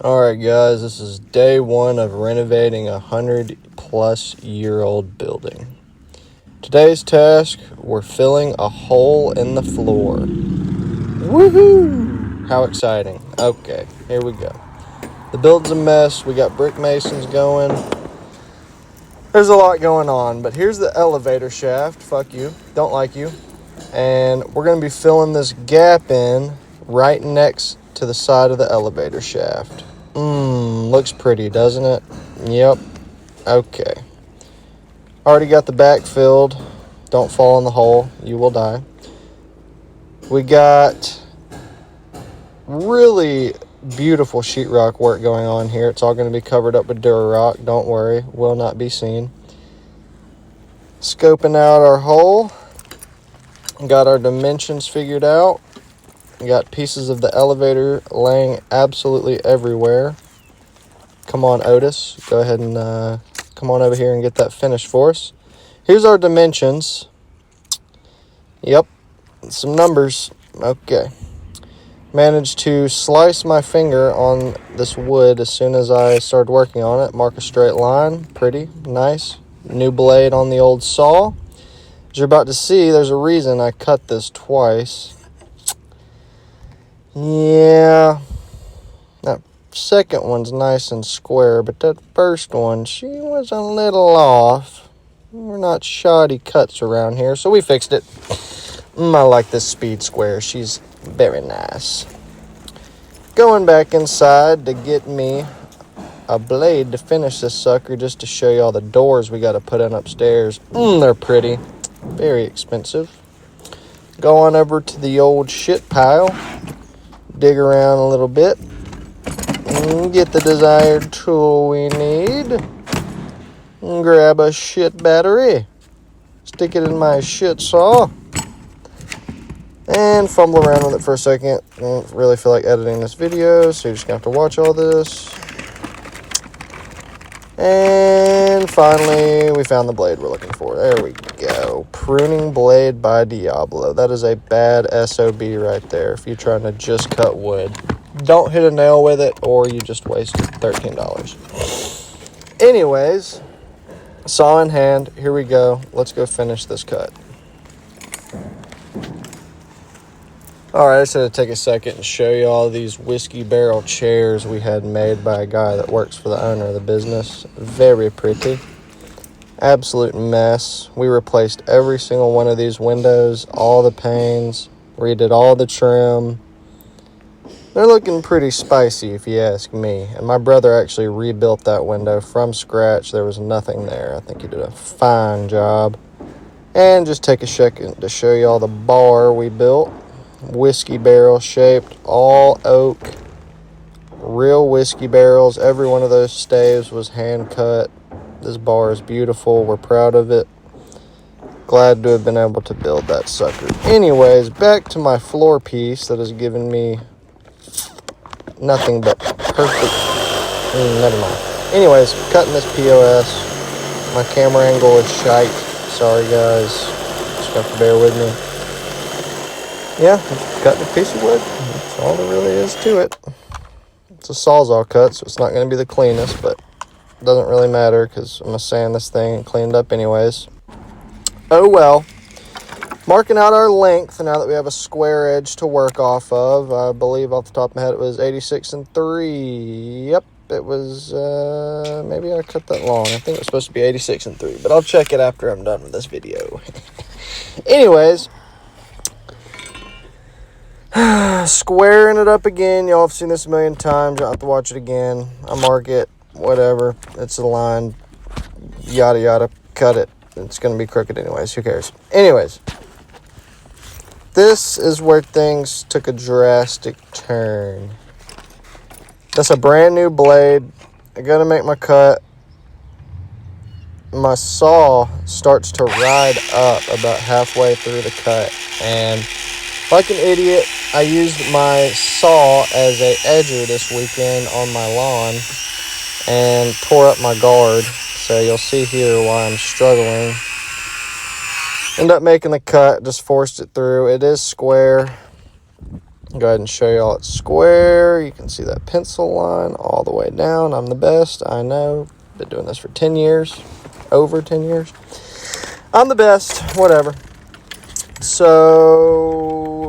Alright guys, this is day one of renovating a 100-plus-year-old building. Today's task, we're filling a hole in the floor. Woohoo! How exciting. Okay, here we go. The build's a mess, we got brick masons going. There's a lot going on, but here's the elevator shaft. Fuck you, don't like you. And we're going to be filling this gap in right next to the side of the elevator shaft. Looks pretty, doesn't it? Yep. Okay. Already got the back filled. Don't fall in the hole. You will die. We got really beautiful sheetrock work going on here. It's all going to be covered up with Durarock. Don't worry. Will not be seen. Scoping out our hole. Got our dimensions figured out. Got pieces of the elevator laying absolutely everywhere. Come on, Otis. Go ahead and come on over here and get that finished for us. Here's our dimensions. Yep, some numbers. Okay. Managed to slice my finger on this wood as soon as I started working on it. Mark a straight line. Pretty nice. New blade on the old saw. As you're about to see, there's a reason I cut this twice. Yeah. That second one's nice and square, but that first one, she was a little off. We're not shoddy cuts around here, so we fixed it. I like this speed square. She's very nice. Going back inside to get me a blade to finish this sucker, just to show you all the doors we got to put in upstairs. They're pretty. Very expensive. Go on over to the old shit pile. Dig around a little bit. Get the desired tool we need. Grab a shit battery. Stick it in my shit saw. And fumble around with it for a second. Don't really feel like editing this video, so you're just going to have to watch all this. And finally, we found the blade we're looking for. There we go. Pruning blade by Diablo. That is a bad SOB right there if you're trying to just cut wood. Don't hit a nail with it, or you just wasted $13. Anyways, saw in hand. Here we go. Let's go finish this cut. Alright, I just had to take a second and show you all these whiskey barrel chairs we had made by a guy that works for the owner of the business. Very pretty. Absolute mess. We replaced every single one of these windows, all the panes, redid all the trim. They're looking pretty spicy if you ask me. And my brother actually rebuilt that window from scratch. There was nothing there. I think he did a fine job. And just take a second to show you all the bar we built. Whiskey barrel shaped, all oak, real whiskey barrels. Every one of those staves was hand cut. This bar is beautiful. We're proud of it. Glad to have been able to build that sucker. Anyways, back to my floor piece that has given me nothing but perfect. Never mind. Anyways, cutting this POS. My camera angle is shite. Sorry guys. Just have to bear with me. Yeah, cutting a piece of wood. That's all there really is to it. It's a Sawzall cut, so it's not going to be the cleanest, but it doesn't really matter because I'm going to sand this thing and clean it up anyways. Oh well. Marking out our length now that we have a square edge to work off of. I believe off the top of my head it was 86 3. Yep, it was, maybe I cut that long. I think it was supposed to be 86 3, but I'll check it after I'm done with this video. Anyways. Squaring it up again. Y'all have seen this a million times. You'll have to watch it again. I mark it. Whatever. It's a line. Yada yada. Cut it. It's going to be crooked anyways. Who cares? Anyways. This is where things took a drastic turn. That's a brand new blade. I got to make my cut. My saw starts to ride up about halfway through the cut. And like an idiot, I used my saw as a edger this weekend on my lawn and tore up my guard. So you'll see here why I'm struggling. End up making the cut, just forced it through. It is square. Go ahead and show y'all it's square. You can see that pencil line all the way down. I'm the best, I know. Been doing this for 10 years, over 10 years. I'm the best, whatever. So,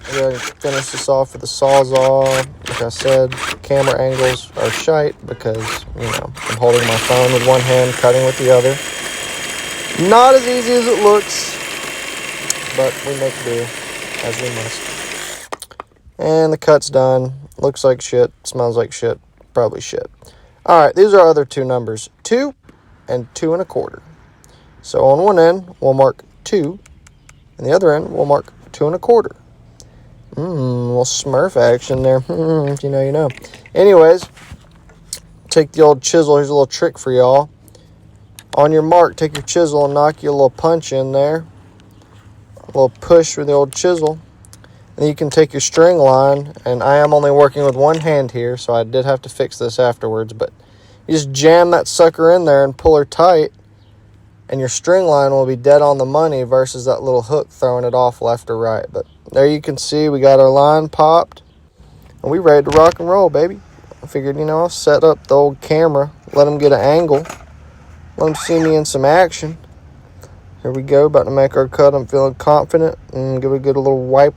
I'm going to finish this off with the Sawzall. Like I said, camera angles are shite because, I'm holding my phone with one hand, cutting with the other. Not as easy as it looks, but we make do as we must. And the cut's done. Looks like shit, smells like shit, probably shit. Alright, these are our other two numbers, 2 and 2 1/4. So on one end, we'll mark 2, and the other end, we'll mark 2 1/4. Little Smurf action there. If you know, you know. Anyways, take the old chisel. Here's a little trick for y'all. On your mark, take your chisel and knock you a little punch in there. A little push with the old chisel. And you can take your string line, and I am only working with one hand here, so I did have to fix this afterwards, but you just jam that sucker in there and pull her tight, and your string line will be dead on the money versus that little hook throwing it off left or right. But there you can see we got our line popped, and we ready to rock and roll, baby. I figured, I'll set up the old camera, let them get an angle, let them see me in some action. Here we go, about to make our cut. I'm feeling confident, and give it a good little wipe.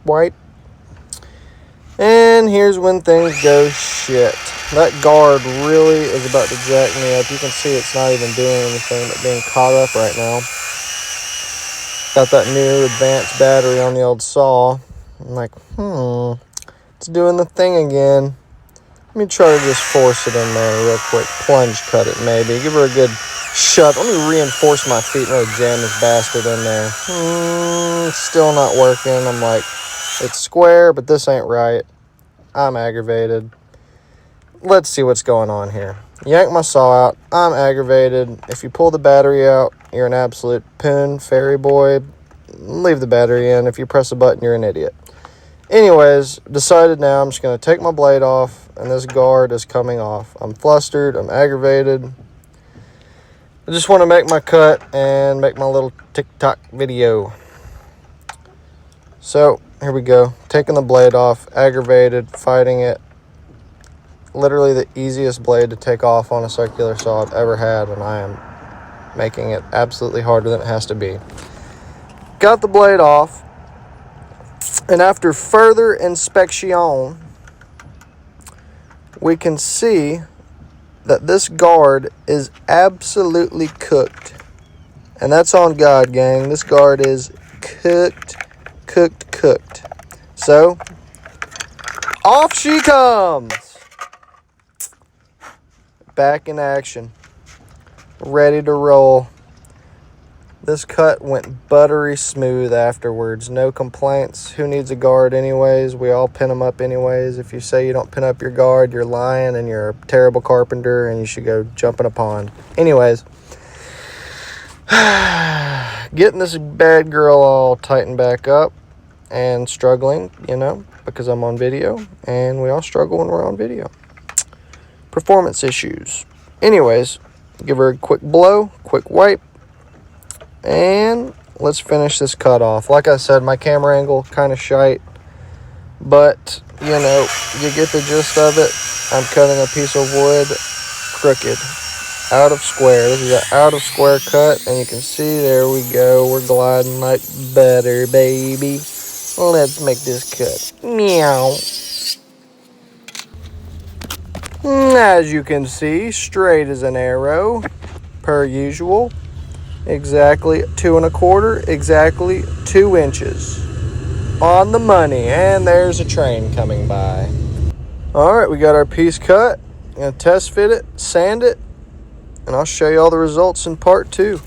And here's when things go shit. That guard really is about to jack me up. You can see it's not even doing anything but being caught up right now. Got that new advanced battery on the old saw. I'm like, it's doing the thing again. Let me try to just force it in there real quick. Plunge cut it maybe. Give her a good shove. Let me reinforce my feet and really jam this bastard in there. It's still not working. I'm like, it's square, but this ain't right. I'm aggravated. Let's see what's going on here. Yank my saw out. I'm aggravated. If you pull the battery out, you're an absolute poon, fairy boy. Leave the battery in. If you press a button, you're an idiot. Anyways, decided now I'm just going to take my blade off, and this guard is coming off. I'm flustered. I'm aggravated. I just want to make my cut and make my little TikTok video. So, here we go. Taking the blade off, aggravated, fighting it. Literally the easiest blade to take off on a circular saw I've ever had, and I am making it absolutely harder than it has to be. Got the blade off, and after further inspection, we can see that this guard is absolutely cooked. And that's on God, gang. This guard is cooked. So, off she comes. Back in action. Ready to roll. This cut went buttery smooth afterwards. No complaints. Who needs a guard anyways? We all pin them up anyways. If you say you don't pin up your guard, you're lying and you're a terrible carpenter and you should go jump in a pond. Anyways. Getting this bad girl all tightened back up and struggling, because I'm on video, and we all struggle when we're on video. Performance issues. Anyways, give her a quick blow, quick wipe, and let's finish this cut off. Like I said, my camera angle kind of shite, but, you get the gist of it. I'm cutting a piece of wood crooked. Out of square. This is an out of square cut, and you can see there we go. We're gliding like butter, baby. Let's make this cut. Meow. As you can see, straight as an arrow, per usual. Exactly 2 1/4, exactly 2 inches. On the money, and there's a train coming by. Alright, we got our piece cut. Gonna test fit it, sand it, and I'll show you all the results in part 2.